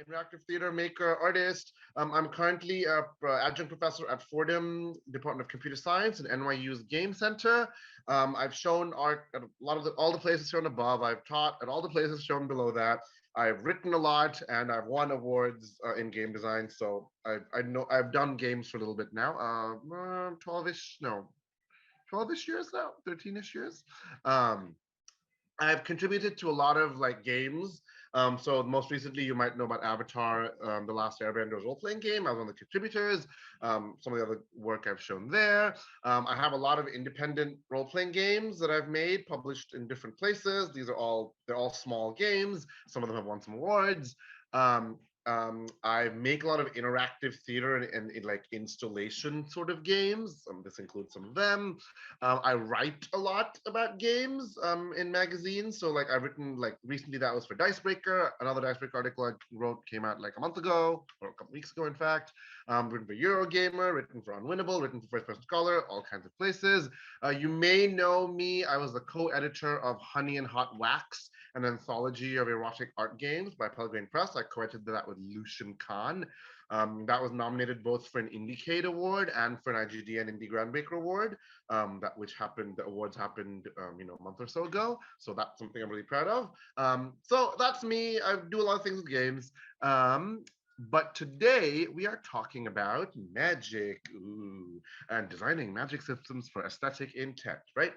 interactive theater maker, artist. I'm currently a adjunct professor at Fordham Department of Computer Science and NYU's Game Center. I've shown art at a lot of all the places shown above. I've taught at all the places shown below that. I've written a lot and I've won awards in game design. So I know I've done games for a little bit now. 12ish, no, 12ish years now, 13ish years. Um, I've contributed to a lot of like games. So most recently, you might know about Avatar, The Last Airbender's role-playing game. I was one of the contributors. Some of the other work I've shown there. I have a lot of independent role-playing games that I've made, published in different places. They're all small games. Some of them have won some awards. Um, I make a lot of interactive theater and like installation sort of games. This includes some of them. I write a lot about games in magazines. So like I've written like recently that was for Dicebreaker. Another Dicebreaker article I wrote came out like a month ago or a couple weeks ago, in fact. Written for Eurogamer, written for Unwinnable, written for First Person Scholar, all kinds of places. You may know me. I was the co-editor of Honey and Hot Wax, an anthology of erotic art games by Pelgrane Press. I co-edited that with Lucian Khan. That was nominated both for an Indiecade Award and for an IGDN Indie Groundbreaker Award. The awards happened, a month or so ago. So that's something I'm really proud of. So that's me. I do a lot of things with games. But today we are talking about magic, and designing magic systems for aesthetic intent, right?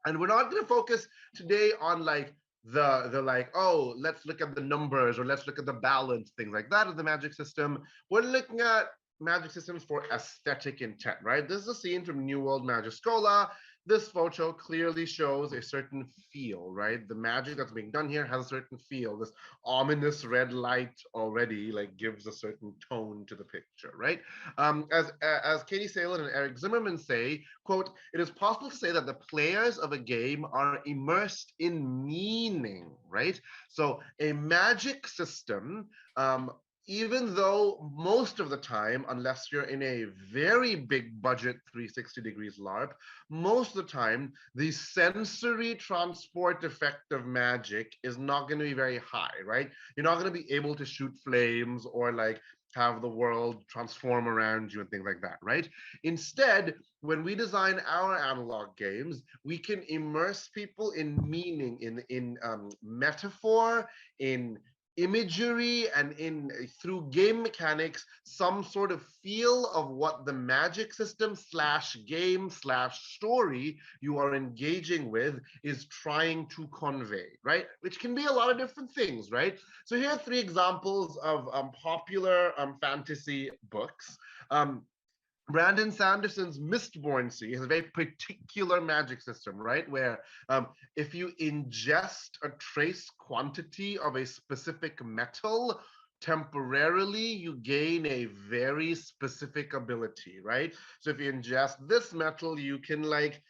And we're not going to focus today on like the like, oh, let's look at the numbers or let's look at the balance, things like that of the magic system. We're looking at magic systems for aesthetic intent, right? This is a scene from New World Magischola. This photo clearly shows a certain feel, right? The magic that's being done here has a certain feel. This ominous red light already like gives a certain tone to the picture, right? As Katie Salen and Eric Zimmerman say, quote, it is possible to say that the players of a game are immersed in meaning, right? So a magic system, even though most of the time, unless you're in a very big budget 360 degrees LARP, most of the time, the sensory transport effect of magic is not going to be very high, right? You're not going to be able to shoot flames or like have the world transform around you and things like that, right? Instead, when we design our analog games, we can immerse people in meaning, in metaphor, in imagery, and in through game mechanics, some sort of feel of what the magic system slash game slash story you are engaging with is trying to convey, right? Which can be a lot of different things, right? So here are three examples of popular fantasy books. Brandon Sanderson's Mistborn Sea has a very particular magic system, right? Where if you ingest a trace quantity of a specific metal, temporarily you gain a very specific ability, right? So if you ingest this metal, you can like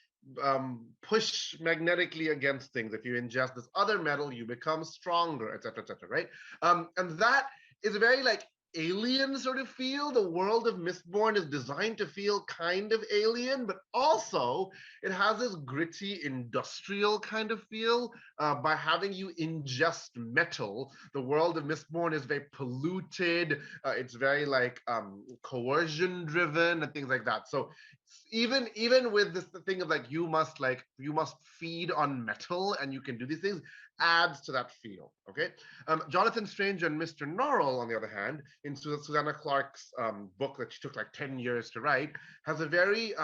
push magnetically against things. If you ingest this other metal, you become stronger, etc., right? And that is a very like alien sort of feel. The world of Mistborn is designed to feel kind of alien, but also it has this gritty industrial kind of feel. By having you ingest metal, the world of Mistborn is very polluted. It's very like coercion driven and things like that. So even with this thing of like you must feed on metal and you can do these things, adds to that feel. Okay. Jonathan Strange and Mr. Norrell, on the other hand, in Susanna Clarke's book that she took like 10 years to write, has a very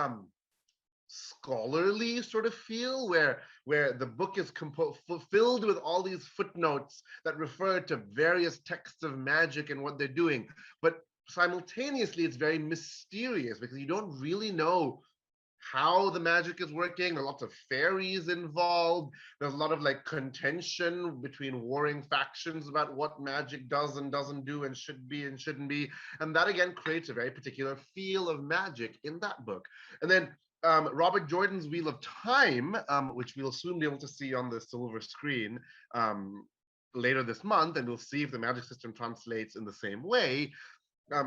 scholarly sort of feel where the book is filled with all these footnotes that refer to various texts of magic and what they're doing. But simultaneously, it's very mysterious because you don't really know how the magic is working. There are lots of fairies involved. There's a lot of like contention between warring factions about what magic does and doesn't do and should be and shouldn't be. And that again creates a very particular feel of magic in that book. And then Robert Jordan's Wheel of Time, which we'll soon be able to see on the silver screen later this month, and we'll see if the magic system translates in the same way,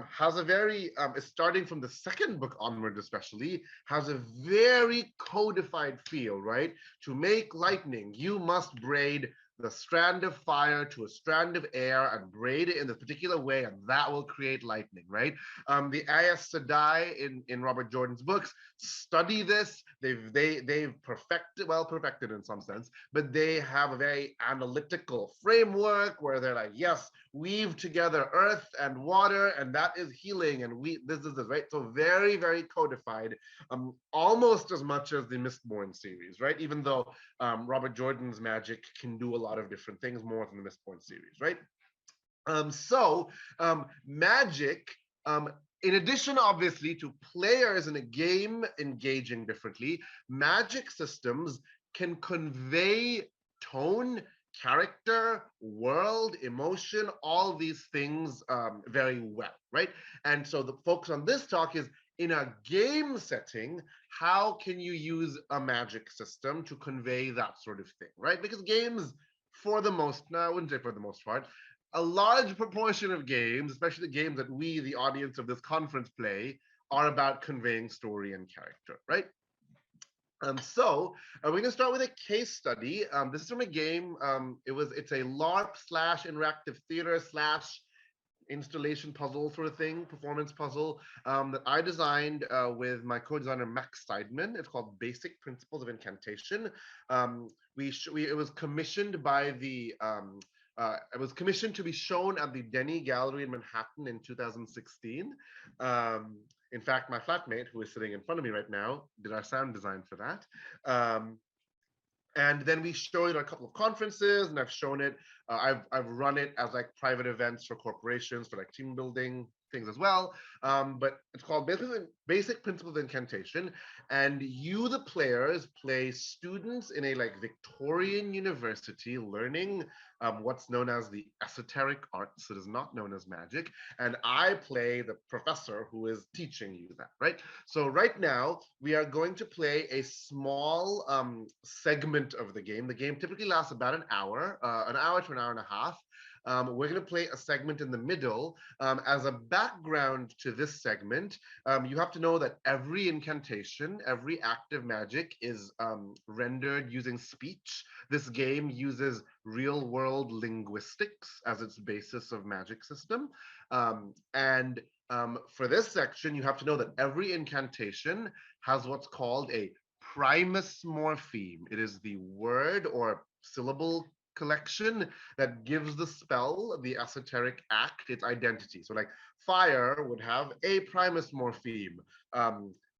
has a very, starting from the second book onward especially, has a very codified feel, right? To make lightning, you must braid the strand of fire to a strand of air and braid it in this particular way, and that will create lightning, right? The Ayas Sedai in Robert Jordan's books study this. They've perfected in some sense, but they have a very analytical framework where they're like, yes, weave together earth and water, and that is healing, and this is this, right? So very, very codified, almost as much as the Mistborn series, right? Even though Robert Jordan's magic can do a lot of different things more than the Mistborn series, right? Magic, in addition, obviously, to players in a game engaging differently, magic systems can convey tone, character, world, emotion, all these things very well, right? And so the focus on this talk is, in a game setting, how can you use a magic system to convey that sort of thing, right? Because games, for the most, no, I wouldn't say for the most part, a large proportion of games, especially the games that we, the audience of this conference, play, are about conveying story and character, right? We're going to start with a case study. This is from a game. It's a LARP slash interactive theater slash installation puzzle sort of thing, performance puzzle that I designed with my co-designer Max Seidman. It's called Basic Principles of Incantation. It was commissioned by the it was commissioned to be shown at the Denny Gallery in Manhattan in 2016. In fact, my flatmate, who is sitting in front of me right now, did our sound design for that. And then we showed it at a couple of conferences, and I've shown it. I've run it as like private events for corporations for like team building things as well. But it's called Basic Principles of Incantation, and you, the players, play students in a like Victorian university learning what's known as the esoteric arts. It is not known as magic, and I play the professor who is teaching you that, right? So right now we are going to play a small segment of the game. The game typically lasts about an hour to an hour and a half. We're going to play a segment in the middle. As a background to this segment, you have to know that every incantation, every act of magic is rendered using speech. This game uses real-world linguistics as its basis of magic system. For this section, you have to know that every incantation has what's called a Primus Morpheme. It is the word or syllable collection that gives the spell, the esoteric act, its identity. So like fire would have a Primus Morpheme.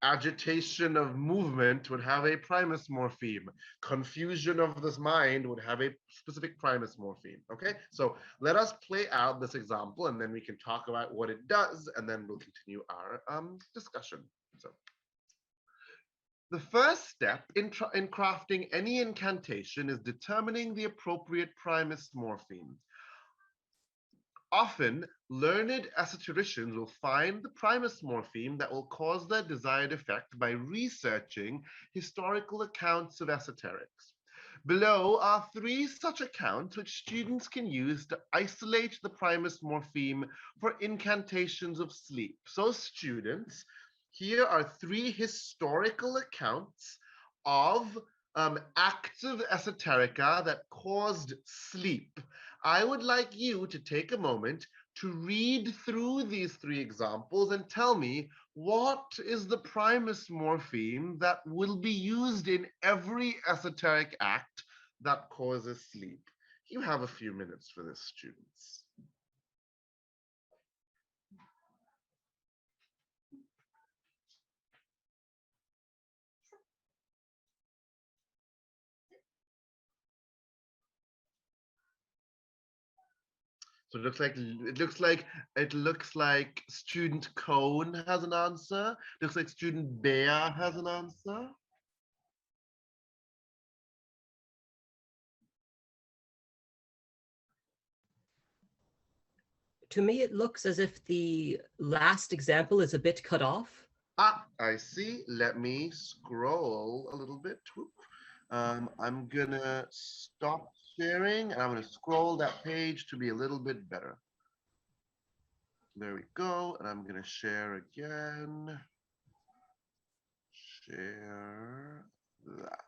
Agitation of movement would have a Primus Morpheme. Confusion of this mind would have a specific Primus Morpheme. Okay, so let us play out this example, and then we can talk about what it does, and then we'll continue our discussion. So the first step in crafting any incantation is determining the appropriate Primus Morpheme. Often, learned esotericians will find the Primus Morpheme that will cause their desired effect by researching historical accounts of esoterics. Below are 3 such accounts which students can use to isolate the Primus Morpheme for incantations of sleep. So students, here are 3 historical accounts of acts of esoterica that caused sleep. I would like you to take a moment to read through these 3 examples and tell me what is the Primus Morpheme that will be used in every esoteric act that causes sleep. You have a few minutes for this, students. So it looks like student Cone has an answer. Looks like student Bear has an answer. To me, it looks as if the last example is a bit cut off. Ah, I see. Let me scroll a little bit. I'm gonna stop sharing and I'm gonna scroll that page to be a little bit better. There we go. And I'm gonna share again. Share that.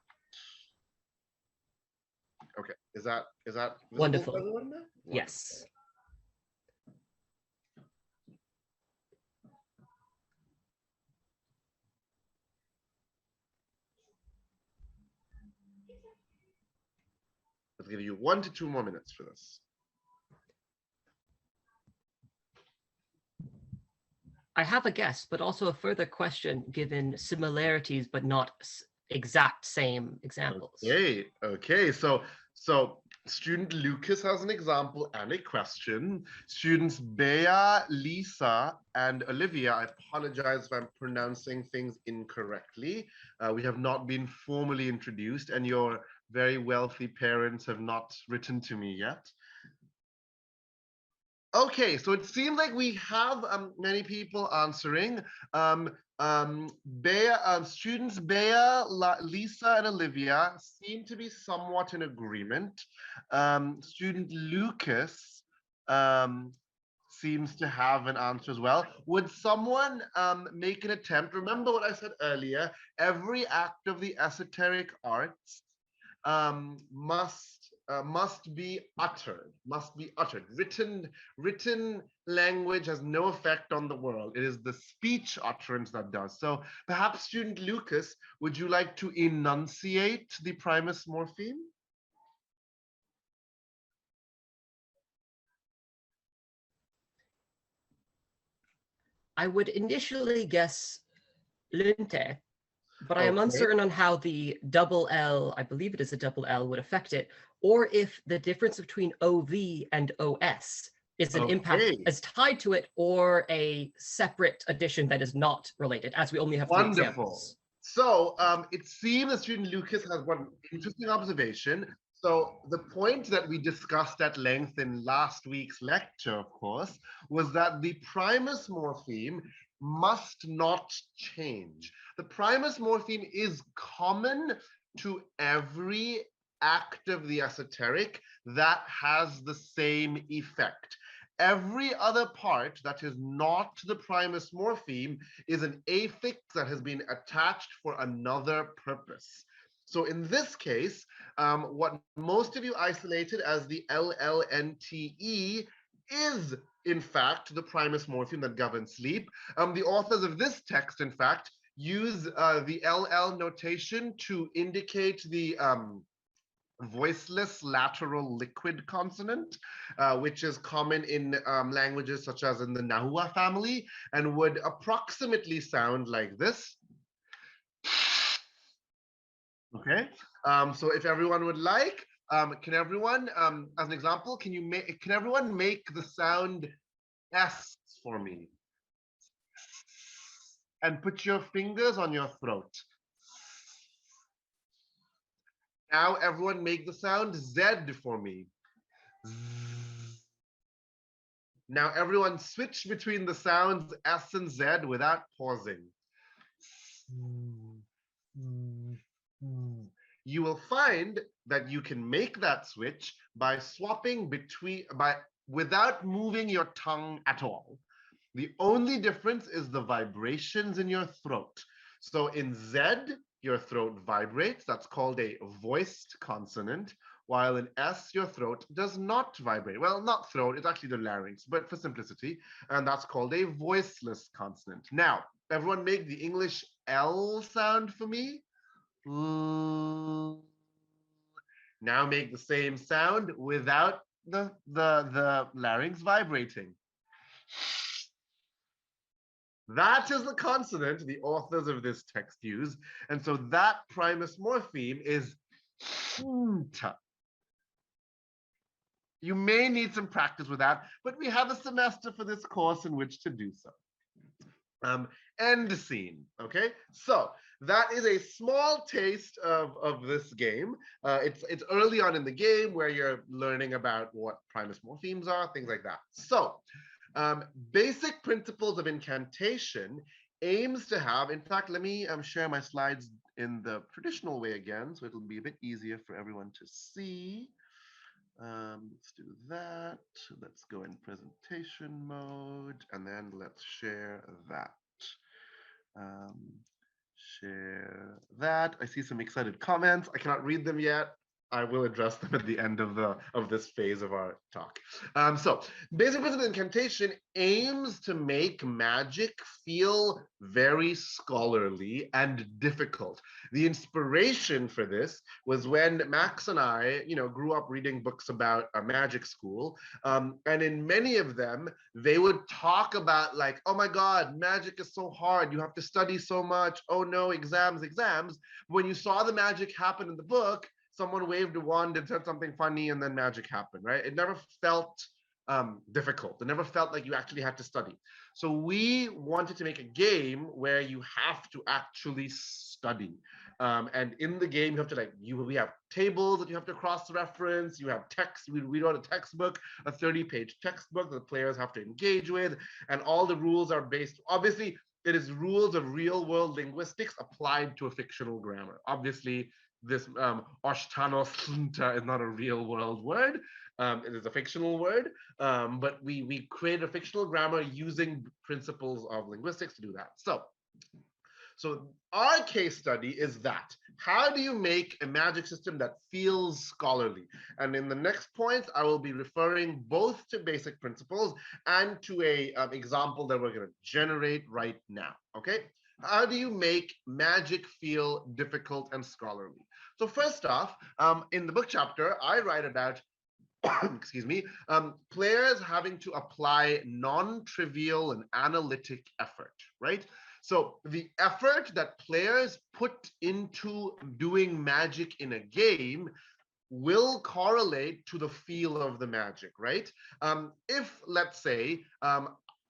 Okay, is that visible Wonderful. to everyone now? Yes. Let's give you 1 to 2 more minutes for this. I have a guess, but also a further question given similarities, but not exact same examples. Okay. So student Lucas has an example and a question. Students Bea, Lisa, and Olivia, I apologize if I'm pronouncing things incorrectly. We have not been formally introduced, and your very wealthy parents have not written to me yet. Okay, so it seems like we have many people answering. Students Bea, Lisa, and Olivia seem to be somewhat in agreement. Student Lucas seems to have an answer as well. Would someone make an attempt? Remember what I said earlier, every act of the esoteric arts must be uttered, written language has no effect on the world. It is the speech utterance that does. So perhaps student Lucas, would you like to enunciate the Primus Morpheme? I would initially guess Lunte, but I am Okay. uncertain on how the double L, I believe it is a double L, would affect it, or if the difference between OV and OS is an impact as tied to it, or a separate addition that is not related, as we only have 3 examples. So it seems that student Lucas has one interesting observation. So the point that we discussed at length in last week's lecture, of course, was that the Primus morpheme must not change. The Primus morpheme is common to every act of the esoteric that has the same effect. Every other part that is not the Primus morpheme is an affix that has been attached for another purpose. So in this case, what most of you isolated as the LLNTE is, in fact, the Primus morpheme that governs sleep. The authors of this text, in fact, use the LL notation to indicate the voiceless lateral liquid consonant, which is common in languages such as in the Nahua family, and would approximately sound like this. Okay, so if everyone would like, can everyone, as an example, can everyone make the sound S for me? And put your fingers on your throat. Now everyone make the sound Z for me. Now everyone switch between the sounds S and Z without pausing. You will find that you can make that switch by swapping without moving your tongue at all. The only difference is the vibrations in your throat. So in Z, your throat vibrates. That's called a voiced consonant. While in S, your throat does not vibrate. Well, not throat, it's actually the larynx, but for simplicity, and that's called a voiceless consonant. Now, everyone make the English L sound for me. Now make the same sound without the larynx vibrating. That is the consonant the authors of this text use, and so that Primus morpheme is ta. You may need some practice with that, but we have a semester for this course in which to do so. End scene. Okay, so that is a small taste of this game. It's early on in the game where you're learning about what Primus morphemes are, things like that. So basic principles of incantation aims to have, in fact, let me share my slides in the traditional way again, so it'll be a bit easier for everyone to see. Let's do that. Let's go in presentation mode, and then let's share that. Share that. I see some excited comments. I cannot read them yet. I will address them at the end of this phase of our talk. So, basic principle incantation aims to make magic feel very scholarly and difficult. The inspiration for this was when Max and I, grew up reading books about a magic school, and in many of them, they would talk about like, oh my God, magic is so hard. You have to study so much. Oh no, exams, exams. When you saw the magic happen in the book, someone waved a wand and said something funny and then magic happened, right? It never felt difficult. It never felt like you actually had to study. So we wanted to make a game where you have to actually study. And in the game, you have to we have tables that you have to cross-reference. You have text. We wrote a textbook, a 30-page textbook that the players have to engage with. And all the rules are based, obviously, it is rules of real-world linguistics applied to a fictional grammar. Obviously, this Oshtanos is not a real world word. It is a fictional word, but we created a fictional grammar using principles of linguistics to do that. So our case study is that. How do you make a magic system that feels scholarly? And in the next point, I will be referring both to basic principles and to a example that we're going to generate right now. Okay? How do you make magic feel difficult and scholarly? So first off, in the book chapter, I write about excuse me, players having to apply non-trivial and analytic effort, right? So the effort that players put into doing magic in a game will correlate to the feel of the magic, right? If, let's say,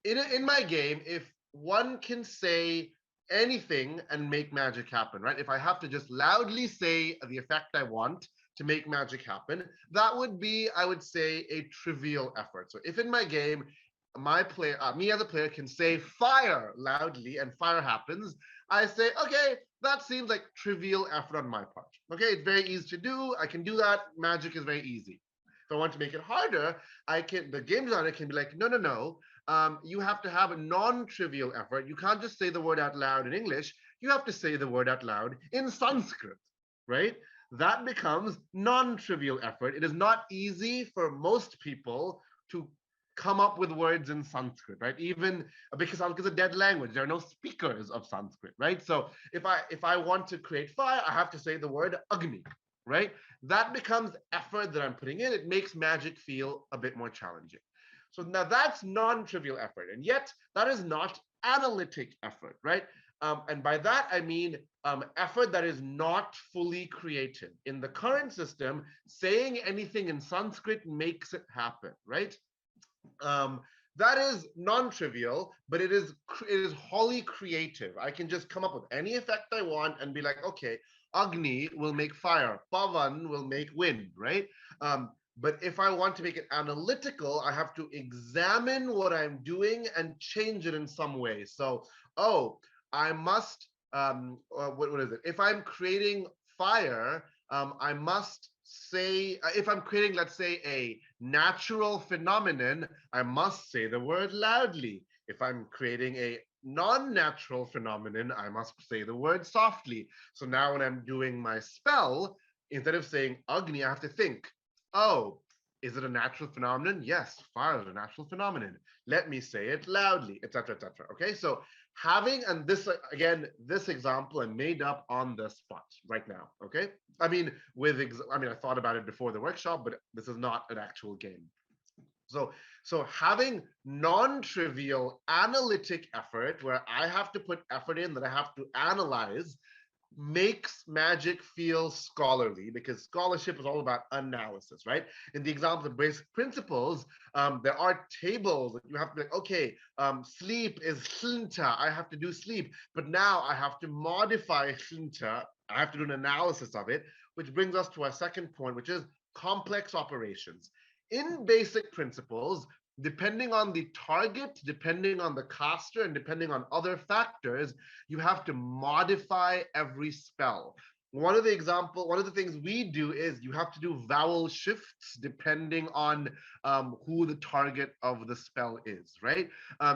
in my game, if one can say anything and make magic happen, right? If I have to just loudly say the effect I want to make magic happen, that would be, I would say, a trivial effort. So if in my game, me as a player can say fire loudly and fire happens, I say, okay, that seems like trivial effort on my part. Okay, it's very easy to do. I can do that. Magic is very easy. If I want to make it harder, the game designer can be like, no. You have to have a non-trivial effort. You can't just say the word out loud in English. You have to say the word out loud in Sanskrit, right? That becomes non-trivial effort. It is not easy for most people to come up with words in Sanskrit, right? Even because Sanskrit is a dead language. There are no speakers of Sanskrit, right? So if I want to create fire, I have to say the word Agni, right? That becomes effort that I'm putting in. It makes magic feel a bit more challenging. So now that's non-trivial effort, and yet that is not analytic effort, right? And by that, I mean effort that is not fully creative. In the current system, saying anything in Sanskrit makes it happen, right? That is non-trivial, but it is wholly creative. I can just come up with any effect I want and be like, okay, Agni will make fire, Pavan will make wind, right? But if I want to make it analytical, I have to examine what I'm doing and change it in some way. So, I must, what is it? If I'm creating fire, I must say, if I'm creating, let's say, a natural phenomenon, I must say the word loudly. If I'm creating a non-natural phenomenon, I must say the word softly. So now when I'm doing my spell, instead of saying Agni, I have to think, oh, is it a natural phenomenon? Yes, fire is a natural phenomenon. Let me say it loudly, etc., etc. Okay, so and this again, this example I made up on the spot right now. Okay, I mean, I thought about it before the workshop, but this is not an actual game. So having non-trivial analytic effort where I have to put effort in that I have to analyze makes magic feel scholarly, because scholarship is all about analysis, right? In the example of basic principles, there are tables that you have to be like, okay, sleep is shlinta, I have to do sleep, but now I have to modify shlinta, I have to do an analysis of it, which brings us to our second point, which is complex operations. In basic principles, depending on the target, depending on the caster, and depending on other factors, you have to modify every spell. One of the things we do is you have to do vowel shifts depending on who the target of the spell is, right?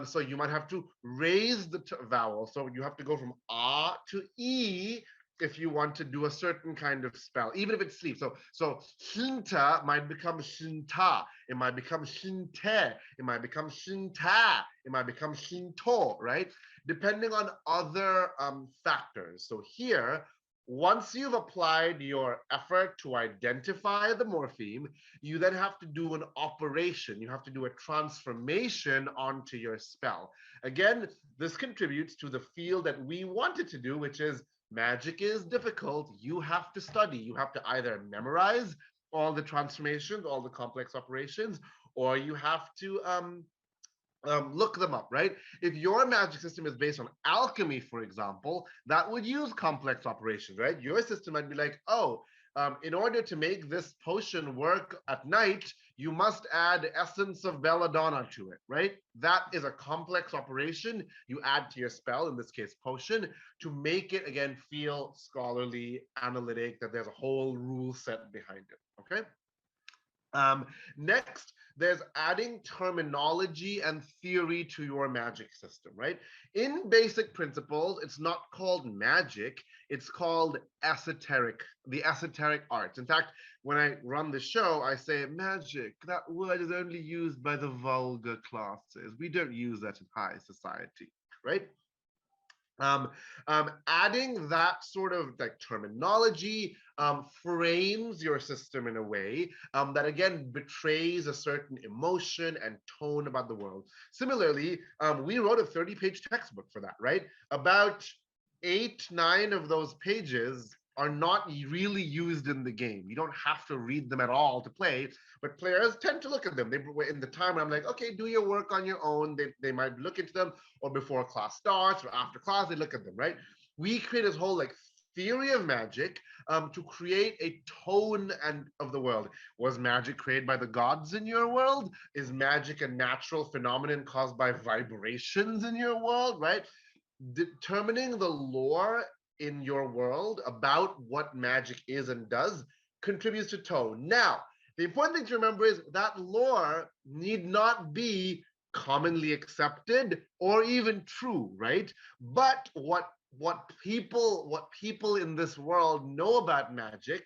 So you might have to raise the vowel. So you have to go from A to E if you want to do a certain kind of spell, even if it's sleep. So shinta might become shinta. It might become shinte. It might become shinta. It might become shinto, right? Depending on other factors. So here, once you've applied your effort to identify the morpheme, you then have to do an operation. You have to do a transformation onto your spell. Again, this contributes to the field that we wanted to do, which is magic is difficult. You have to study. You have to either memorize all the transformations, all the complex operations, or you have to look them up, right? If your magic system is based on alchemy, for example, that would use complex operations, right? Your system might be like, oh, in order to make this potion work at night, you must add essence of belladonna to it, right? That is a complex operation you add to your spell, in this case, potion, to make it, again, feel scholarly, analytic, that there's a whole rule set behind it, okay? Next, there's adding terminology and theory to your magic system, right? In basic principles, it's not called magic, it's called esoteric, the esoteric arts. In fact, when I run the show, I say magic, that word is only used by the vulgar classes. We don't use that in high society, right? Adding that sort of like terminology frames your system in a way that again betrays a certain emotion and tone about the world. Similarly, we wrote a 30-page textbook for that, right? About 8, 9 of those pages are not really used in the game. You don't have to read them at all to play, but players tend to look at them. They, in the time when I'm like, okay, do your work on your own, they might look into them, or before class starts or after class, they look at them, right? We create this whole like theory of magic to create a tone and of the world. Was magic created by the gods in your world? Is magic a natural phenomenon caused by vibrations in your world, right? Determining the lore in your world about what magic is and does contributes to tone. Now, the important thing to remember is that lore need not be commonly accepted or even true, right? But what people in this world know about magic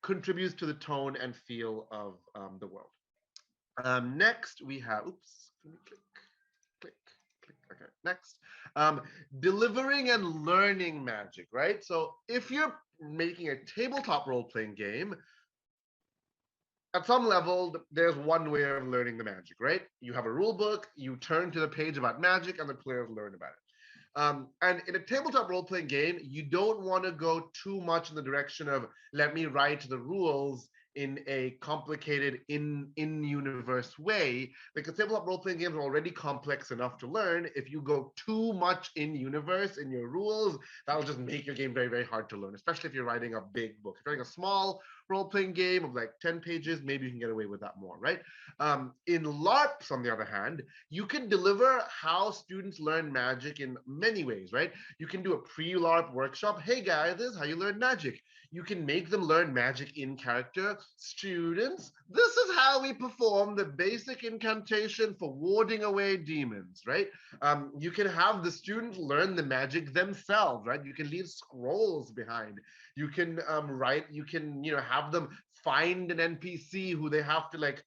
contributes to the tone and feel of the world. Next, we have, oops, let me click. Okay, next. Delivering and learning magic, right? So if you're making a tabletop role-playing game, at some level, there's one way of learning the magic, right? You have a rule book, you turn to the page about magic, and the players learn about it. And in a tabletop role-playing game, you don't want to go too much in the direction of, let me write the rules in a complicated in-universe way, because tabletop role-playing games are already complex enough to learn. If you go too much in-universe in your rules, that'll just make your game very, very hard to learn, especially if you're writing a big book. If you're writing a small role-playing game of like 10 pages, maybe you can get away with that more, right? In LARPs, on the other hand, you can deliver how students learn magic in many ways, right? You can do a pre-LARP workshop. Hey guys, this is how you learn magic. You can make them learn magic in character. Students, this is how we perform the basic incantation for warding away demons, right? You can have the students learn the magic themselves, right? You can leave scrolls behind. You can write, you can, have them find an NPC who they have to like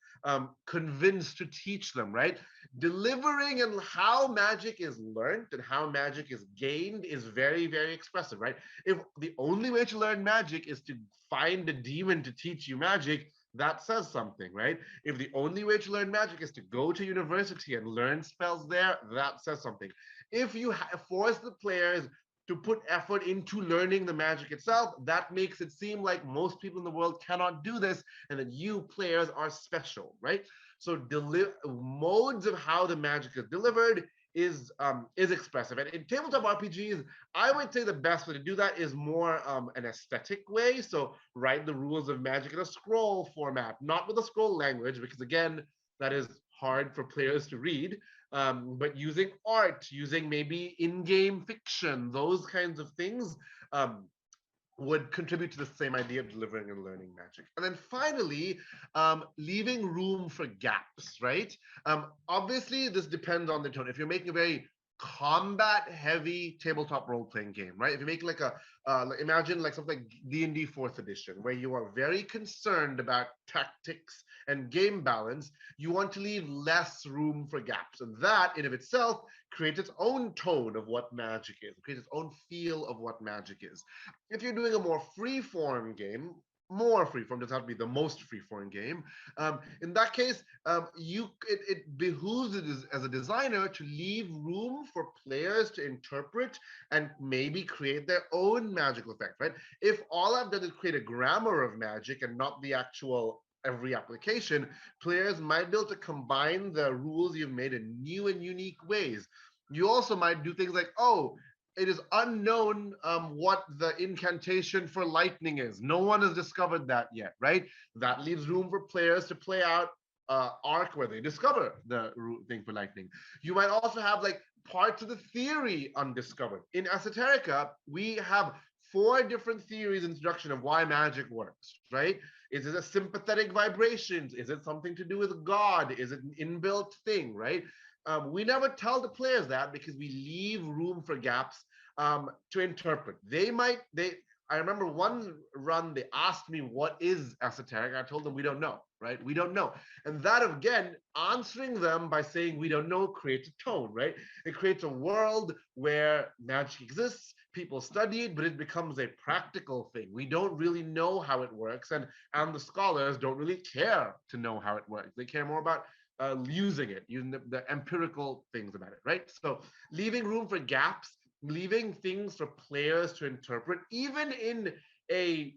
convince to teach them, right? Delivering and how magic is learned and how magic is gained is very, very expressive, right? If the only way to learn magic is to find a demon to teach you magic, that says something, right? If the only way to learn magic is to go to university and learn spells there, that says something. If you force the players to put effort into learning the magic itself, that makes it seem like most people in the world cannot do this and that you players are special, right? So modes of how the magic is delivered is expressive. And in tabletop RPGs, I would say the best way to do that is more an aesthetic way. So write the rules of magic in a scroll format, not with a scroll language, because again, that is hard for players to read. But using art, using maybe in-game fiction, those kinds of things would contribute to the same idea of delivering and learning magic. And then finally, leaving room for gaps, right? Obviously, this depends on the tone. If you're making a very combat heavy tabletop role-playing game, right? If you make like a imagine like something like D&D 4th edition, where you are very concerned about tactics and game balance, you want to leave less room for gaps, and that in of itself creates its own tone of what magic is, creates its own feel of what magic is. If you're doing a more free-form game, more freeform, doesn't have to be the most freeform game. In that case, it behooves it as a designer to leave room for players to interpret and maybe create their own magical effect, right? If all I've done is create a grammar of magic and not the actual every application, players might be able to combine the rules you've made in new and unique ways. You also might do things like, oh, it is unknown what the incantation for lightning is. No one has discovered that yet, right? That leaves room for players to play out arc where they discover the thing for lightning. You might also have like parts of the theory undiscovered. In Esoterica, we have 4 different theories in introduction of why magic works, right? Is it a sympathetic vibrations? Is it something to do with God? Is it an inbuilt thing, right? We never tell the players that because we leave room for gaps to interpret. I remember one run, they asked me, what is esoteric? I told them, we don't know, right? We don't know. And that, again, answering them by saying we don't know creates a tone, right? It creates a world where magic exists, people study it, but it becomes a practical thing. We don't really know how it works, and the scholars don't really care to know how it works. They care more about using it, using the empirical things about it, right? So leaving room for gaps, leaving things for players to interpret. Even in a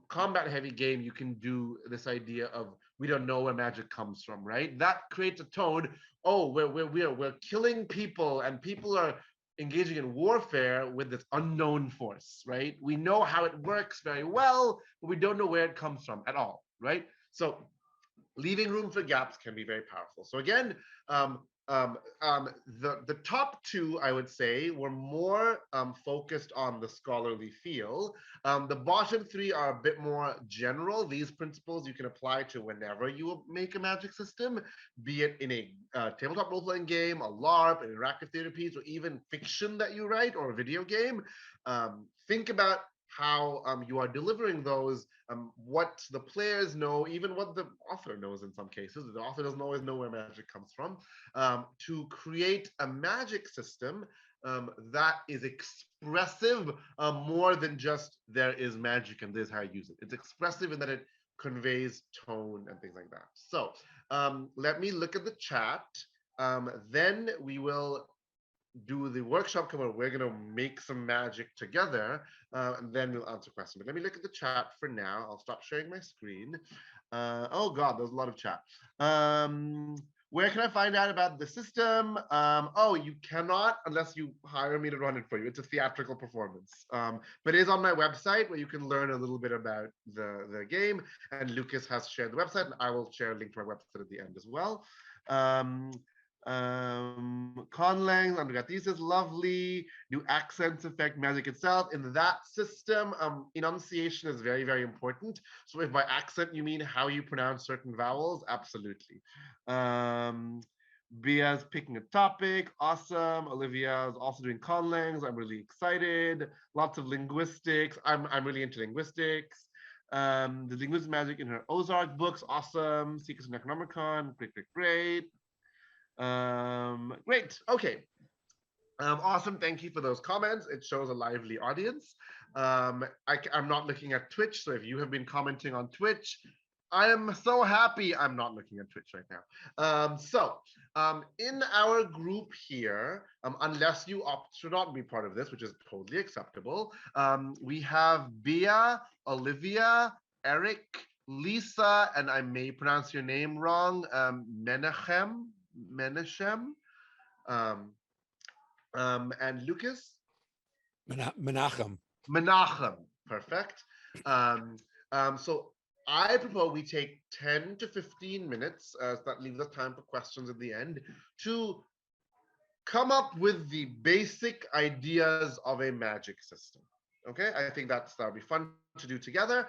combat heavy game, you can do this idea of we don't know where magic comes from, right? That creates a tone. Oh, we're killing people, and people are engaging in warfare with this unknown force, right? We know how it works very well, but we don't know where it comes from at all, right? So leaving room for gaps can be very powerful. So again, the top 2, I would say, were more focused on the scholarly feel. The bottom 3 are a bit more general. These principles you can apply to whenever you make a magic system, be it in a tabletop role-playing game, a LARP, an interactive theater piece, or even fiction that you write, or a video game. Think about how you are delivering those, what the players know, even what the author knows in some cases. The author doesn't always know where magic comes from, to create a magic system that is expressive more than just there is magic and this is how you use it. It's expressive in that it conveys tone and things like that. So let me look at the chat. Then we will do the workshop cover. We're going to make some magic together, and then we'll answer questions. But let me look at the chat for now. I'll stop sharing my screen. Oh God, there's a lot of chat. Where can I find out about the system? Oh, you cannot unless you hire me to run it for you. It's a theatrical performance. But it is on my website where you can learn a little bit about the game. And Lucas has shared the website, and I will share a link to my website at the end as well. Conlang, undergrathesis, lovely. Do accents affect magic itself? In that system, enunciation is very, very important. So if by accent you mean how you pronounce certain vowels, absolutely. Bia's picking a topic, awesome. Olivia is also doing conlangs. I'm really excited. Lots of linguistics. I'm really into linguistics. The linguistic magic in her Ozark books, awesome. Secrets of Necronomicon, great, great, great. Great. Okay. Awesome. Thank you for those comments. It shows a lively audience. I'm not looking at Twitch, so if you have been commenting on Twitch, I am so happy I'm not looking at Twitch right now. In our group here, unless you opt to not be part of this, which is totally acceptable, we have Bia, Olivia, Eric, Lisa, and I may pronounce your name wrong, Menachem, and Lucas? Menachem. Menachem, perfect. So I propose we take 10 to 15 minutes, that leaves us time for questions at the end, to come up with the basic ideas of a magic system. Okay, I think that'll be fun to do together,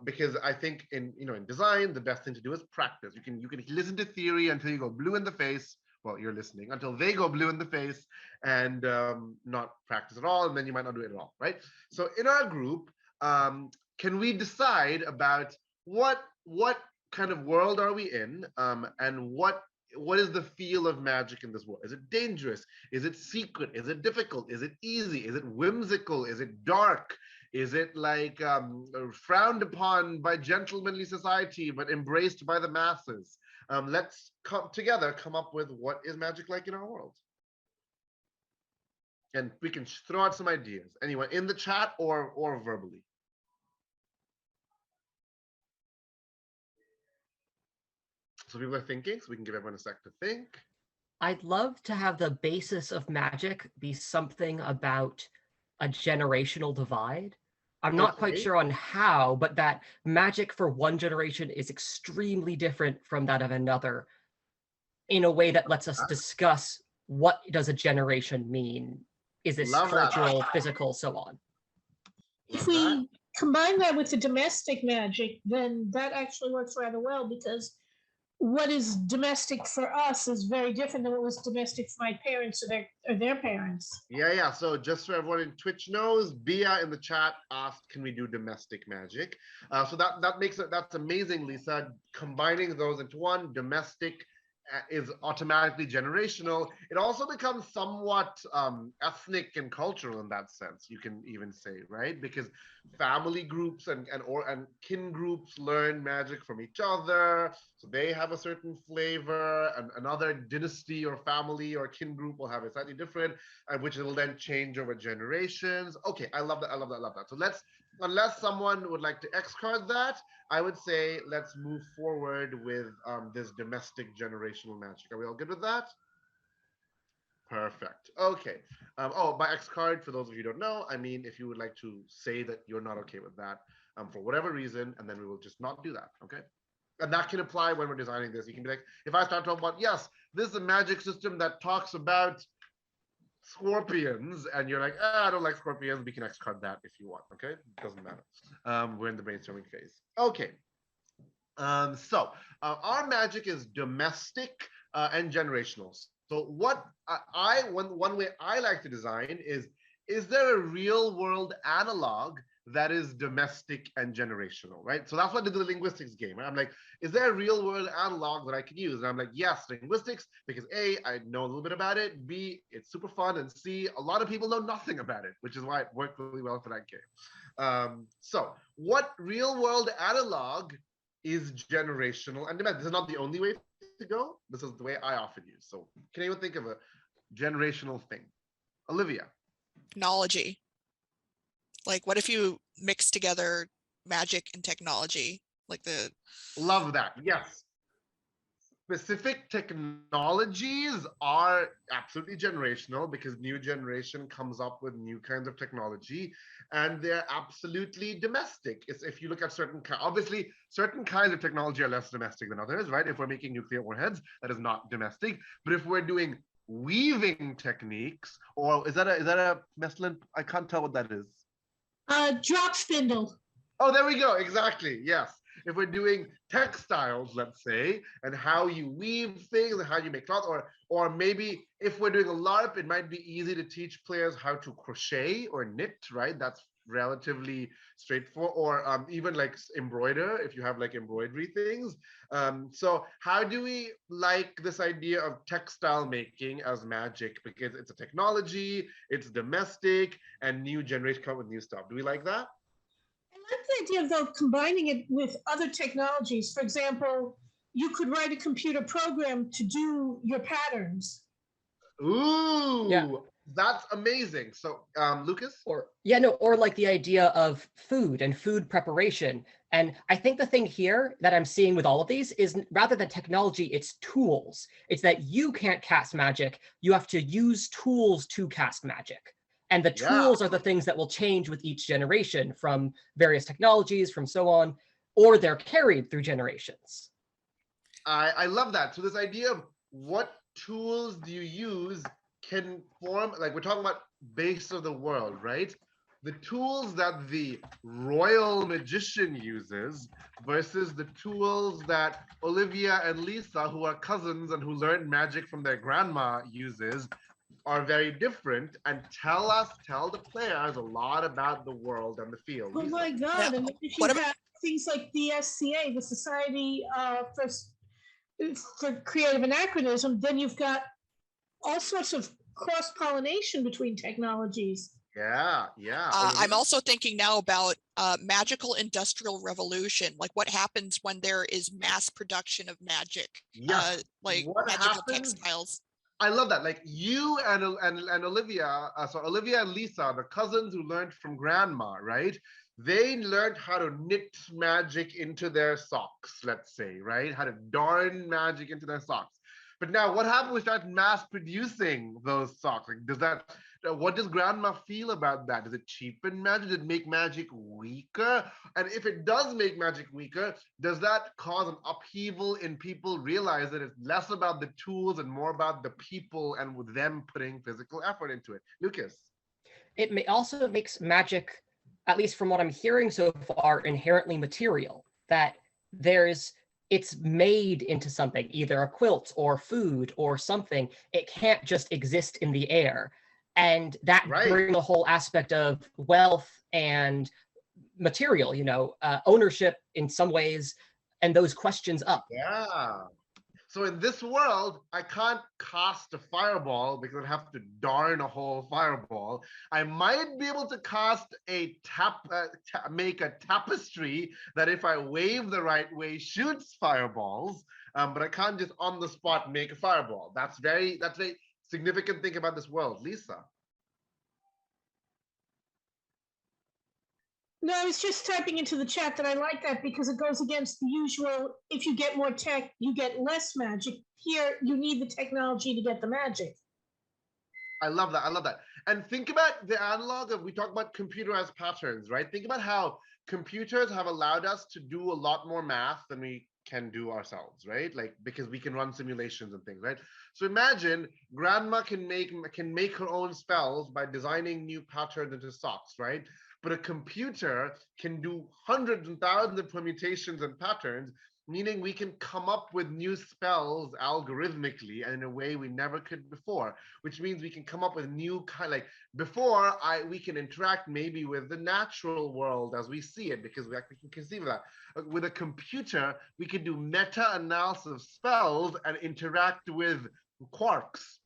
because I think in design the best thing to do is practice. You can listen to theory until you go blue in the face, well, you're listening, until they go blue in the face and not practice at all, and then you might not do it at all, right? So in our group, can we decide about what kind of world are we in, and what is the feel of magic in this world? Is it dangerous? Is it secret? Is it difficult? Is it easy? Is it whimsical? Is it dark? Is it like frowned upon by gentlemanly society but embraced by the masses? Let's come up with what is magic like in our world. And we can throw out some ideas. Anyone in the chat or verbally. So people are thinking, so we can give everyone a sec to think. I'd love to have the basis of magic be something about a generational divide. I'm not quite sure on how, but that magic for one generation is extremely different from that of another in a way that lets us discuss what does a generation mean. Is this cultural, physical, so on? If we combine that with the domestic magic, then that actually works rather well, because what is domestic for us is very different than what was domestic for my parents or their parents. Yeah. So just so everyone in Twitch knows, Bia in the chat asked, "Can we do domestic magic?" So that makes it, that's amazing, Lisa. Combining those into one, domestic is automatically generational. It also becomes somewhat ethnic and cultural in that sense. You can even say, right? Because family groups and kin groups learn magic from each other, so they have a certain flavor, and another dynasty or family or kin group will have a slightly different, which will then change over generations. Okay, I love that. So let's, unless someone would like to X-card that, I would say let's move forward with this domestic generational magic. Are we all good with that? Perfect. Okay. By X card, for those of you who don't know, I mean, if you would like to say that you're not okay with that for whatever reason, and then we will just not do that. Okay. And that can apply when we're designing this. You can be like, if I start talking about, yes, this is a magic system that talks about scorpions, and you're like, I don't like scorpions, we can X card that if you want. Okay. It doesn't matter. We're in the brainstorming phase. Okay. So our magic is domestic and generational. So what one way I like to design is there a real world analog that is domestic and generational, right? So that's what I did the linguistics game. Right? I'm like, is there a real world analog that I could use? And I'm like, yes, linguistics, because A, I know a little bit about it. B, it's super fun. And C, a lot of people know nothing about it, which is why it worked really well for that game. So what real world analog is generational and domestic? This is not the only way to go. This is the way I often use. So can anyone think of a generational thing? Olivia. Technology. Like, what if you mix together magic and technology? Like the... Love that. Yes. Specific technologies are absolutely generational because new generation comes up with new kinds of technology, and they're absolutely domestic. It's, if you look at obviously certain kinds of technology are less domestic than others, right? If we're making nuclear warheads, that is not domestic. But if we're doing weaving techniques, or is that a mescaline? I can't tell what that is. Drop spindle. Oh, there we go. Exactly. Yes. If we're doing textiles, let's say, and how you weave things and how you make cloth, or maybe if we're doing a LARP, it might be easy to teach players how to crochet or knit, right? That's relatively straightforward, or even like embroider if you have like embroidery things. So how do we like this idea of textile making as magic? Because it's a technology, it's domestic, and new generation come with new stuff. Do we like that? I like the idea of, though, combining it with other technologies. For example, you could write a computer program to do your patterns. Ooh, yeah. That's amazing. So, Lucas? Or like the idea of food and food preparation. And I think the thing here that I'm seeing with all of these is rather than technology, it's tools. It's that you can't cast magic. You have to use tools to cast magic. And the tools are the things that will change with each generation from various technologies, from so on, or they're carried through generations. I love that. So this idea of what tools do you use can form, like we're talking about base of the world, right? the tools that the royal magician uses versus the tools that Olivia and Lisa, who are cousins and who learned magic from their grandma, uses are very different, and tell the players a lot about the world and the field. Oh Lisa. my Yeah. God! And then if you What about have things like the SCA, the Society for Creative Anachronism, then you've got all sorts of cross pollination between technologies. Yeah, I'm also thinking now about magical industrial revolution, like what happens when there is mass production of magic, yes. like What magical happens? textiles. I love that. Like you and Olivia, so Olivia and Lisa, the cousins who learned from grandma, right? They learned how to knit magic into their socks, let's say, right? How to darn magic into their socks. But now, what happens when we start mass producing those socks? Like, what does grandma feel about that? Does it cheapen magic? Does it make magic weaker? And if it does make magic weaker, does that cause an upheaval in people realize that it's less about the tools and more about the people and with them putting physical effort into it? Lucas. It also makes magic, at least from what I'm hearing so far, inherently material. That it's made into something, either a quilt or food or something. It can't just exist in the air. And that brings the whole aspect of wealth and material, ownership in some ways, and those questions up. Yeah. So in this world, I can't cast a fireball because I'd have to darn a whole fireball. I might be able to cast make a tapestry that if I wave the right way shoots fireballs, but I can't just on the spot make a fireball. That's very significant thing about this world. Lisa. No, I was just typing into the chat that I like that because it goes against the usual, if you get more tech, you get less magic. Here, you need the technology to get the magic. I love that. And think about the analog of, we talk about computerized patterns, right? Think about how computers have allowed us to do a lot more math than we can do ourselves, right? Like, because we can run simulations and things, right? So imagine grandma can make her own spells by designing new patterns into socks, right? But a computer can do hundreds and thousands of permutations and patterns, meaning we can come up with new spells algorithmically and in a way we never could before, which means we can come up with new like before we can interact maybe with the natural world as we see it because we actually can conceive of that. With a computer, we can do meta-analysis of spells and interact with quarks,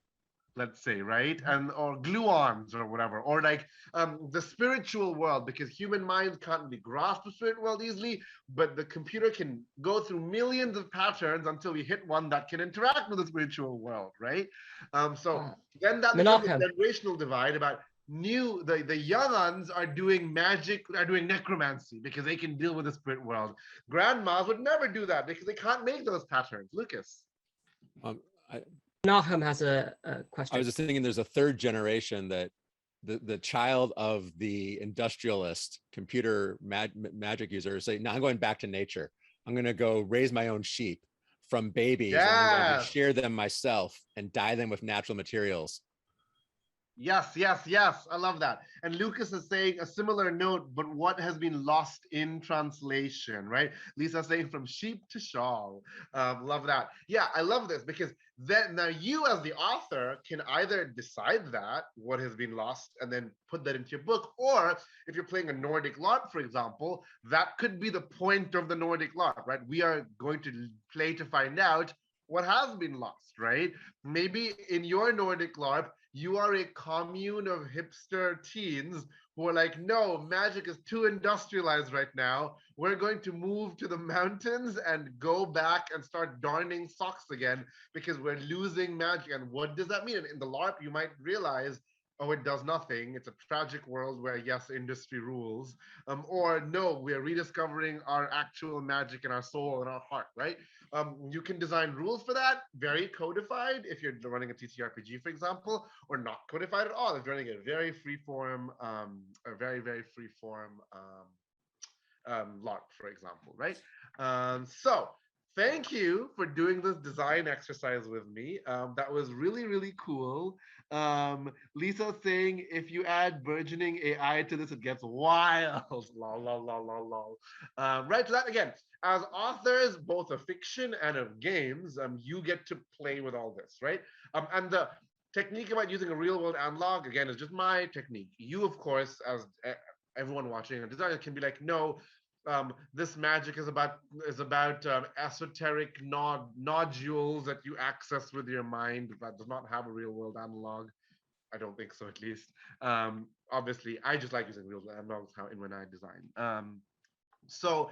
let's say, right? And or gluons or whatever, or like the spiritual world, because human minds can't really grasp the spirit world easily, but the computer can go through millions of patterns until we hit one that can interact with the spiritual world, right? So then that becomes a generational divide about the young ones are doing magic, are doing necromancy because they can deal with the spirit world. Grandmas would never do that because they can't make those patterns. Lucas. Nahum has a question. I was just thinking there's a third generation that the child of the industrialist computer magic user say, no, I'm going back to nature. I'm going to go raise my own sheep from babies. And I'm going to shear them myself and dye them with natural materials. Yes. I love that. And Lucas is saying a similar note, but what has been lost in translation, right? Lisa saying from sheep to shawl. Love that. Yeah, I love this because then now you as the author can either decide that what has been lost and then put that into your book, or if you're playing a Nordic LARP, for example, that could be the point of the Nordic LARP, right? We are going to play to find out what has been lost, right? Maybe in your Nordic LARP, you are a commune of hipster teens who are like, no, magic is too industrialized right now. We're going to move to the mountains and go back and start darning socks again because we're losing magic. And what does that mean? And in the LARP, you might realize, oh, it does nothing. It's a tragic world where, yes, industry rules. Or no, we are rediscovering our actual magic in our soul and our heart, right? You can design rules for that, very codified if you're running a TTRPG, for example, or not codified at all if you're running a very free-form, LARP, for example, right? So thank you for doing this design exercise with me. That was really, really cool. Lisa saying, if you add burgeoning AI to this, it gets wild. Lol, lol, lol, lol, lol. Right, so that again, as authors, both of fiction and of games, you get to play with all this, right? And the technique about using a real world analog, again, is just my technique. You, of course, as everyone watching a designer can be like, no, this magic is about esoteric nodules that you access with your mind that does not have a real world analog. I don't think so, at least. Obviously, I just like using real world analogs when I design. So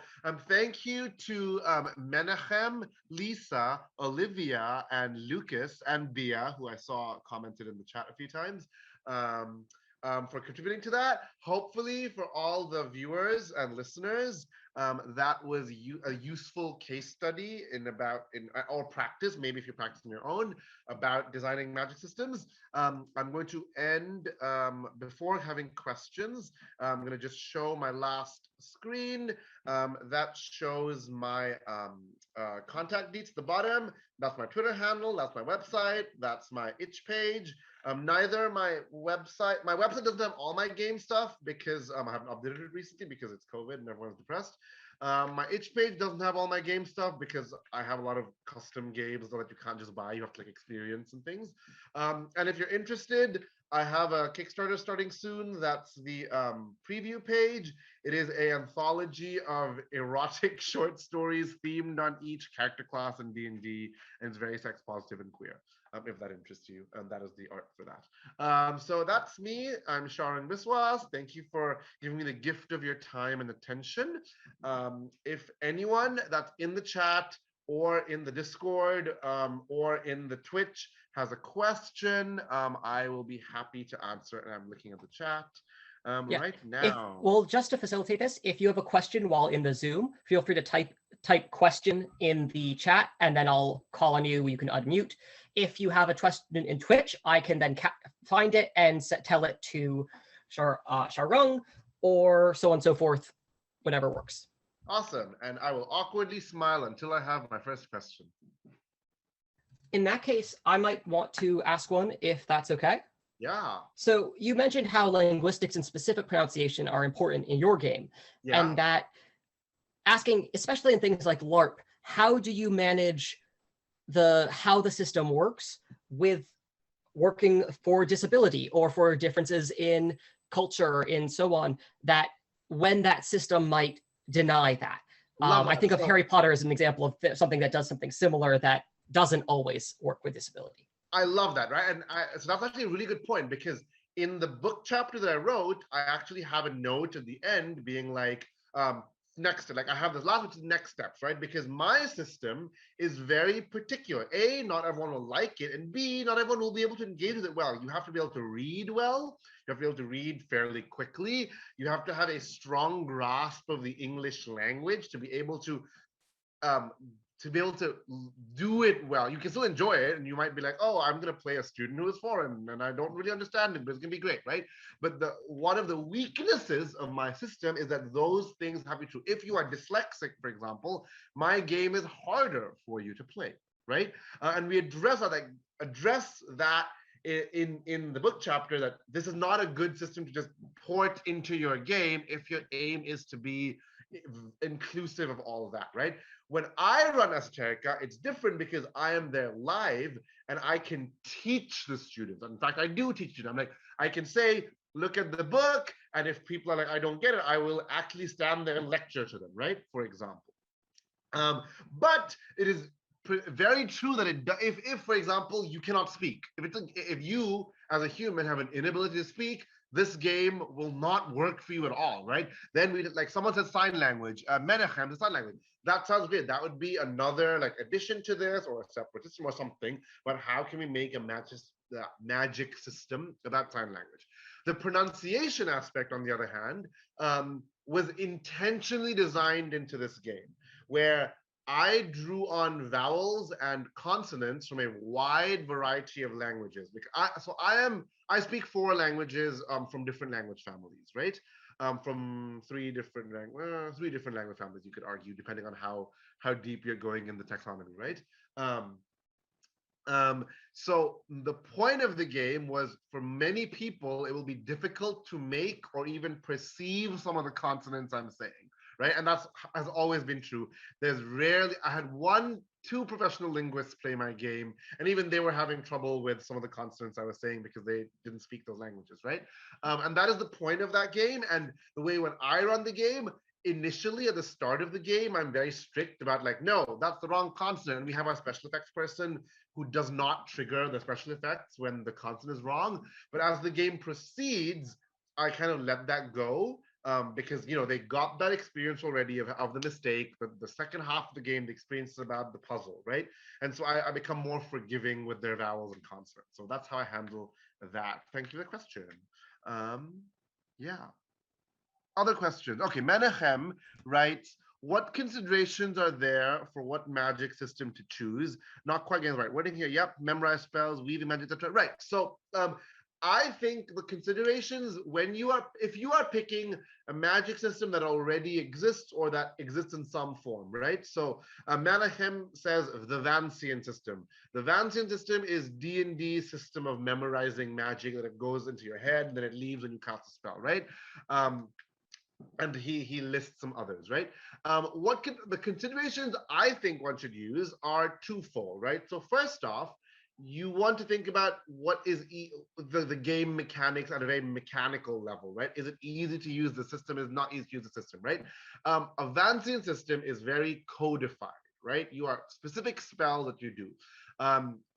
thank you to Menachem, Lisa, Olivia, and Lucas, and Bia, who I saw commented in the chat a few times, for contributing to that. Hopefully for all the viewers and listeners, that was a useful case study or practice, maybe if you're practicing your own, about designing magic systems. I'm going to end, before having questions, I'm going to just show my last screen. That shows my contact details at the bottom. That's my Twitter handle, that's my website, that's my itch page. Neither my website doesn't have all my game stuff because I haven't updated it recently because it's COVID and everyone's depressed. My itch page doesn't have all my game stuff because I have a lot of custom games that you can't just buy. You have to like experience and things. And if you're interested, I have a Kickstarter starting soon. That's the preview page. It is an anthology of erotic short stories themed on each character class in D&D, and it's very sex positive and queer. If that interests you, and that is the art for that. So that's me. I'm Sharang Biswas. Thank you for giving me the gift of your time and attention. If anyone that's in the chat or in the Discord or in the Twitch has a question, I will be happy to answer. And I'm looking at the chat. Right now. Well, just to facilitate this, if you have a question while in the Zoom, feel free to type question in the chat, and then I'll call on you. You can unmute. If you have a question in Twitch, I can then find it and tell it to Sharang, or so on and so forth, whatever works. Awesome. And I will awkwardly smile until I have my first question. In that case, I might want to ask one, if that's okay. Yeah. So you mentioned how linguistics and specific pronunciation are important in your game, and that asking, especially in things like LARP, how do you manage how the system works with working for disability or for differences in culture and so on, that when that system might deny that? I think of Harry Potter as an example of something that does something similar that doesn't always work with disability. I love that, right? And so that's actually a really good point, because in the book chapter that I wrote, I actually have a note at the end being like, next, like I have this last, which is next steps, right? Because my system is very particular. A, not everyone will like it, and B, not everyone will be able to engage with it well. You have to be able to read well. You have to be able to read fairly quickly. You have to have a strong grasp of the English language to be able to do it well. You can still enjoy it, and you might be like, oh, I'm going to play a student who is foreign and I don't really understand it, but it's going to be great, right? But one of the weaknesses of my system is that those things have to be true. If you are dyslexic, for example, my game is harder for you to play, right? And we address that in the book chapter, that this is not a good system to just port into your game if your aim is to be inclusive of all of that, right? When I run Esoterica, it's different because I am there live and I can teach the students. In fact, I do teach them. I'm like, I can say, look at the book, and if people are like, I don't get it, I will actually stand there and lecture to them, right? For example. But it is very true that if for example, you cannot speak, if you as a human have an inability to speak, this game will not work for you at all, right? Then like someone says sign language, Menachem, the sign language. That sounds great. That would be another like addition to this, or a separate system or something. But how can we make a magic system of that sign language? The pronunciation aspect, on the other hand, was intentionally designed into this game, where I drew on vowels and consonants from a wide variety of languages. I speak 4 languages from different language families, right? from three different language families, you could argue, depending on how deep you're going in the taxonomy, right? So the point of the game was, for many people, it will be difficult to make or even perceive some of the consonants I'm saying, right? And that's has always been true. There's rarely, I had 2 professional linguists play my game, and even they were having trouble with some of the consonants I was saying because they didn't speak those languages, right? And that is the point of that game. And the way when I run the game, initially at the start of the game, I'm very strict about like, no, that's the wrong consonant. And we have our special effects person who does not trigger the special effects when the consonant is wrong. But as the game proceeds, I kind of let that go. Because they got that experience already of the mistake. But the second half of the game, the experience is about the puzzle, right? And so I become more forgiving with their vowels and consonants. So that's how I handle that. Thank you for the question. Yeah. Other questions. Okay, Menachem writes, what considerations are there for what magic system to choose? Not quite getting the right wording here. Yep, memorize spells, weaving magic, etc. Right. So I think the considerations if you are picking a magic system that already exists or that exists in some form, right? So Menachem says the Vancian system. The Vancian system is D&D system of memorizing magic that it goes into your head and then it leaves when you cast a spell, right? And he lists some others, right? The considerations I think one should use are twofold, right? So first off, you want to think about what is the game mechanics at a very mechanical level, right? Is it easy to use the system? Is it not easy to use the system, right? A Vancian system is very codified, right? You are specific spells that you do.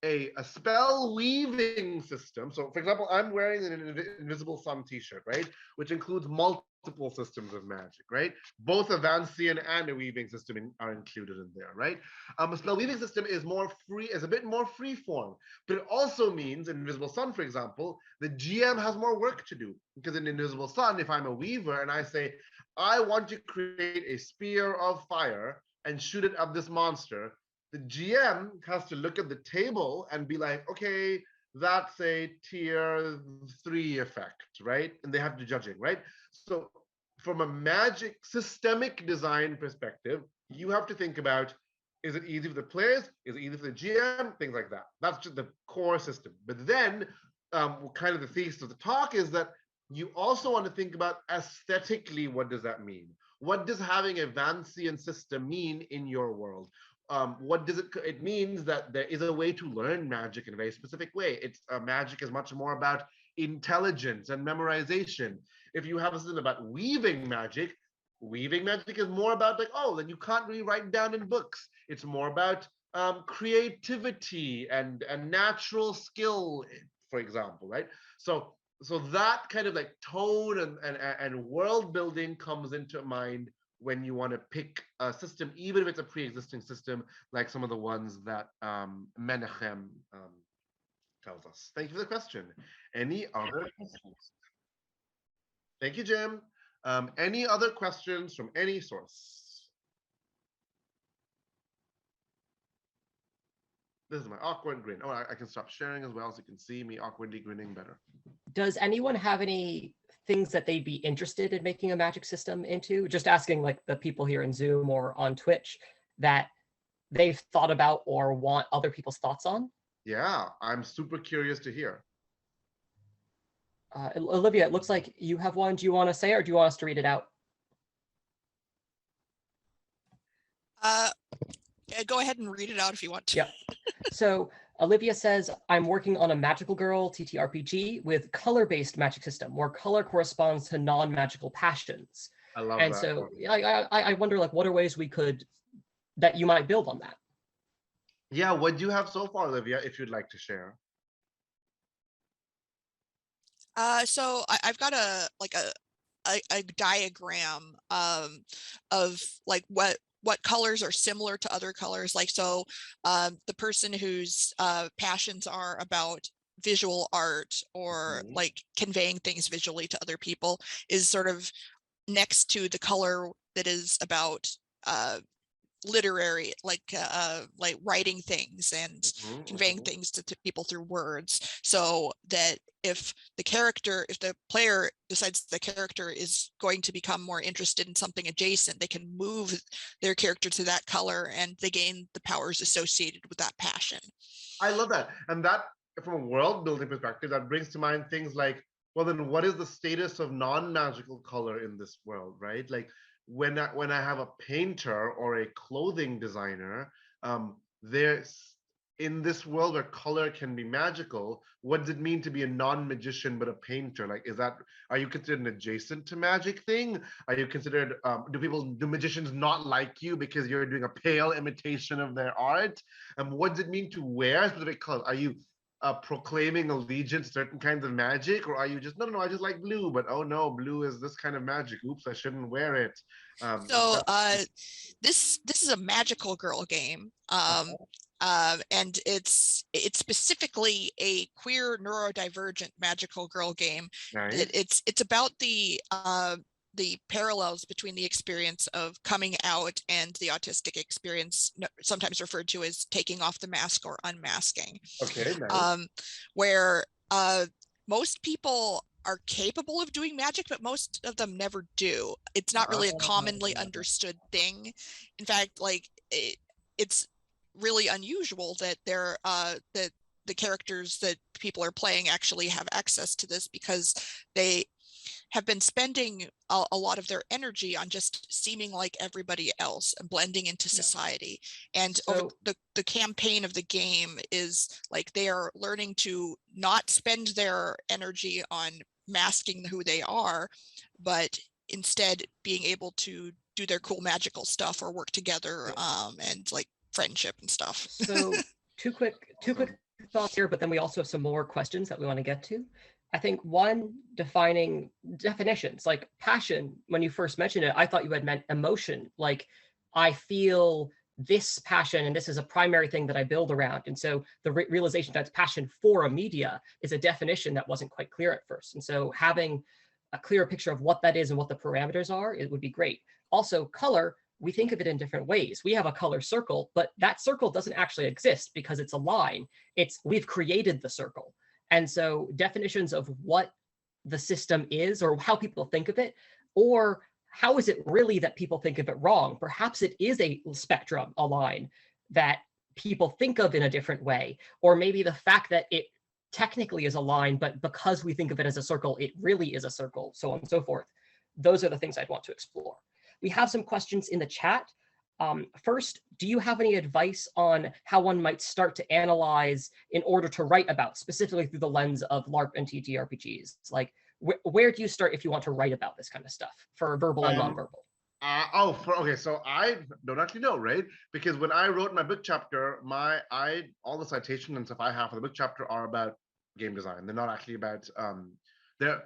A spell weaving system. So, for example, I'm wearing an Invisible Sun t-shirt, right? Which includes multiple systems of magic, right? Both a Vancian and a weaving system are included in there, right? A spell weaving system is a bit more free form, but it also means in Invisible Sun, for example, the GM has more work to do, because in Invisible Sun, if I'm a weaver and I say, I want to create a spear of fire and shoot it at this monster, the GM has to look at the table and be like, okay, that's a tier 3 effect, right? And they have to judging, right? So from a magic systemic design perspective, you have to think about, is it easy for the players? Is it easy for the GM? Things like that. That's just the core system. But then kind of the thesis of the talk is that you also want to think about aesthetically, what does that mean? What does having a Vancian system mean in your world? What does it means that there is a way to learn magic in a very specific way. It's magic is much more about intelligence and memorization. If you have a system about weaving magic is more about like, oh, then you can't really write down in books. It's more about creativity and natural skill, for example, right? So that kind of like tone and world building comes into mind when you want to pick a system, even if it's a pre-existing system, like some of the ones that Menachem tells us. Thank you for the question. Any other questions? Thank you, Jim. Any other questions from any source? This is my awkward grin. Oh, I can stop sharing as well so you can see me awkwardly grinning better. Does anyone have any things that they'd be interested in making a magic system into? Just asking like the people here in Zoom or on Twitch that they've thought about or want other people's thoughts on? Yeah, I'm super curious to hear. Olivia, it looks like you have one. Do you want to say it, or do you want us to read it out? Go ahead and read it out if you want to. Yep. So Olivia says, I'm working on a Magical Girl TTRPG with color-based magic system where color corresponds to non-magical passions. I love and that. So I wonder, like, what are ways that you might build on that? Yeah, what do you have so far, Olivia, if you'd like to share? So I've got a diagram of like what colors are similar to other colors. Like, so the person whose passions are about visual art or like conveying things visually to other people is sort of next to the color that is about literary, like writing things and conveying things to people through words, so that if the player decides the character is going to become more interested in something adjacent, they can move their character to that color and they gain the powers associated with that passion. I love that. And that, from a world building perspective, that brings to mind things like, well, then what is the status of non-magical color in this world, right? Like when I have a painter or a clothing designer, there's in this world where color can be magical, what does it mean to be a non-magician but a painter? Like, are you considered an adjacent to magic thing? Are you considered, do magicians not like you because you're doing a pale imitation of their art? And what does it mean to wear specific colors? Are you proclaiming allegiance to certain kinds of magic, or are you just no, I just like blue, but oh no, blue is this kind of magic, oops, I shouldn't wear it. This is a magical girl game, and it's specifically a queer neurodivergent magical girl game. Nice. It's about the parallels between the experience of coming out and the autistic experience, sometimes referred to as taking off the mask or unmasking. Okay, nice. Where most people are capable of doing magic, but most of them never do. It's not really a commonly understood thing. In fact, like it's really unusual that that the characters that people are playing actually have access to this, because they have been spending a lot of their energy on just seeming like everybody else and blending into society. And over the campaign of the game is like they are learning to not spend their energy on masking who they are, but instead being able to do their cool magical stuff or work together, and like friendship and stuff. So two quick thoughts here, but then we also have some more questions that we want to get to. I think one, defining definitions, like passion, when you first mentioned it, I thought you had meant emotion. Like, I feel this passion and this is a primary thing that I build around. And so the realization that it's passion for a media is a definition that wasn't quite clear at first. And so having a clearer picture of what that is and what the parameters are, it would be great. Also, color, we think of it in different ways. We have a color circle, but that circle doesn't actually exist because it's a line. We've created the circle. And so definitions of what the system is or how people think of it, or how is it really that people think of it wrong? Perhaps it is a spectrum, a line that people think of in a different way, or maybe the fact that it technically is a line, but because we think of it as a circle, it really is a circle, so on and so forth. Those are the things I'd want to explore. We have some questions in the chat. First, do you have any advice on how one might start to analyze in order to write about, specifically through the lens of LARP and TTRPGs? Like, where do you start if you want to write about this kind of stuff for verbal and nonverbal? Okay, so I don't actually know, right? Because when I wrote my book chapter, all the citation and stuff I have for the book chapter are about game design. They're not actually about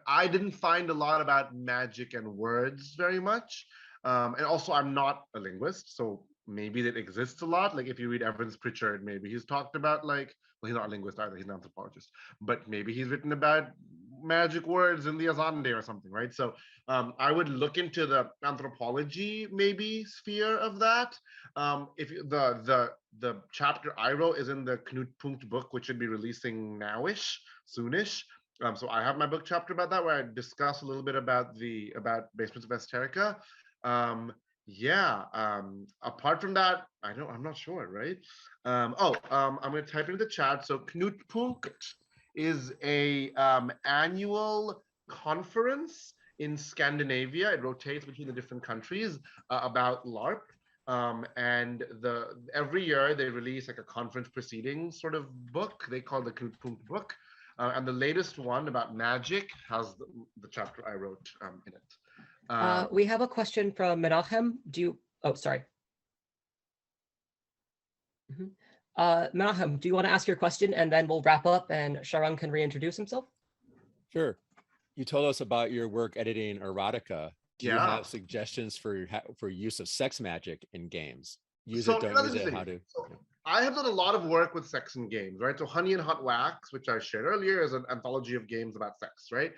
I didn't find a lot about magic and words very much. And also, I'm not a linguist, so maybe that exists a lot. Like if you read Evans Pritchard, maybe he's talked about well, he's not a linguist either, he's an anthropologist, but maybe he's written about magic words in the Azande or something, right? So I would look into the anthropology maybe sphere of that. If the chapter I wrote is in the Knutpunkt book, which should be releasing soonish. So I have my book chapter about that, where I discuss a little bit about Basements of Esoterica. Apart from that, I'm not sure, right? I'm going to type into the chat. So Knutpunkt is a annual conference in Scandinavia. It rotates between the different countries about LARP. And every year they release like a conference proceedings sort of book. They call the Knutpunkt book. And the latest one about magic has the chapter I wrote in it. We have a question from Menachem. Sorry. Menachem, do you want to ask your question and then we'll wrap up and Sharang can reintroduce himself? Sure. You told us about your work editing erotica. Do you have suggestions for use of sex magic in games? Use it, don't use it, how to... I have done a lot of work with sex in games, right? So Honey and Hot Wax, which I shared earlier, is an anthology of games about sex, right?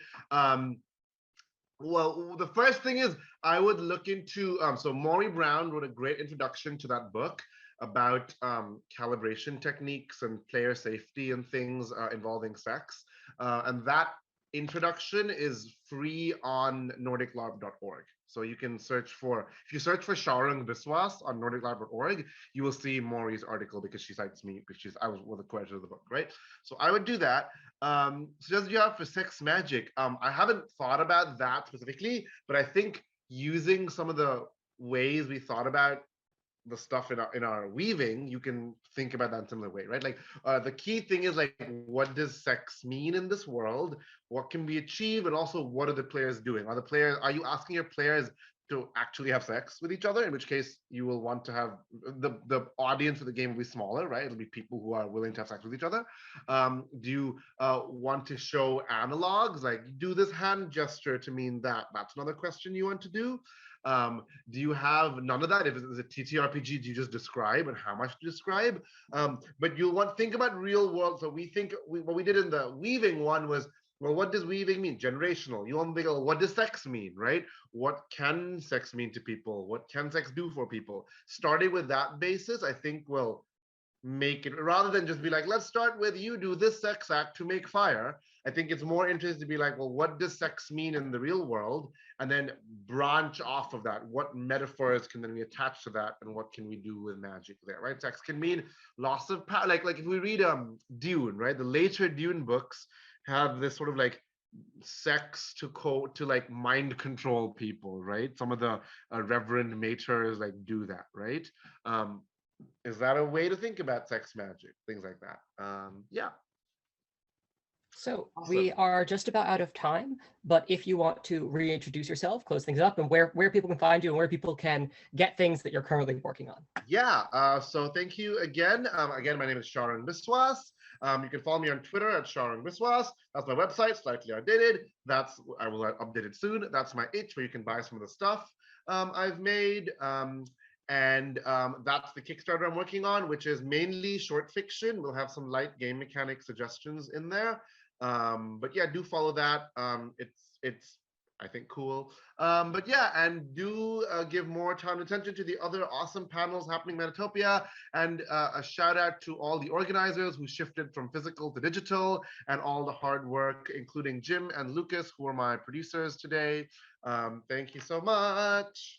Well, the first thing is I would look into, so Maury Brown wrote a great introduction to that book about calibration techniques and player safety and things involving sex. And that introduction is free on nordiclarp.org. So you can search for, if you search for Sharang Biswas on nordiclarp.org, you will see Maury's article because she cites me because I was one of the co-editors of the book, right? So I would do that. So as you have for sex magic, I haven't thought about that specifically, but I think using some of the ways we thought about the stuff in our weaving, you can think about that in a similar way, right? Like the key thing is like, what does sex mean in this world? What can be achieved? And also, what are the players doing? Are you asking your players to actually have sex with each other? In which case, you will want to have the audience of the game will be smaller, right? It'll be people who are willing to have sex with each other. Do you want to show analogs? Like, do this hand gesture to mean that? That's another question you want to do. Do you have none of that? If it's a TTRPG, do you just describe, and how much to describe? But you'll want think about real world. So what we did in the weaving one was, well, what does weaving mean? Generational. You want to think, well, what does sex mean, right? What can sex mean to people? What can sex do for people? Starting with that basis, I think will make it, rather than just be like, let's start with you do this sex act to make fire. I think it's more interesting to be like, well, what does sex mean in the real world? And then branch off of that. What metaphors can then be attached to that? And what can we do with magic there, right? Sex can mean loss of power. Like if we read Dune, right? The later Dune books have this sort of like sex to like mind control people, right? Some of the reverend maters like do that, right? Is that a way to think about sex magic? Things like that. Yeah. So Awesome. we are just about out of time, but if you want to reintroduce yourself, close things up, and where people can find you and where people can get things that you're currently working on. Yeah, so thank you again. Again, my name is Sharang Biswas. You can follow me on Twitter at Sharang Biswas. That's my website, slightly outdated. I will update it soon. That's my itch, where you can buy some of the stuff I've made. And that's the Kickstarter I'm working on, which is mainly short fiction. We'll have some light game mechanic suggestions in there. But yeah, do follow that. It's I think cool. But yeah, and do give more time and attention to the other awesome panels happening in Metatopia. And a shout out to all the organizers who shifted from physical to digital, and all the hard work, including Jim and Lucas, who are my producers today. Thank you so much.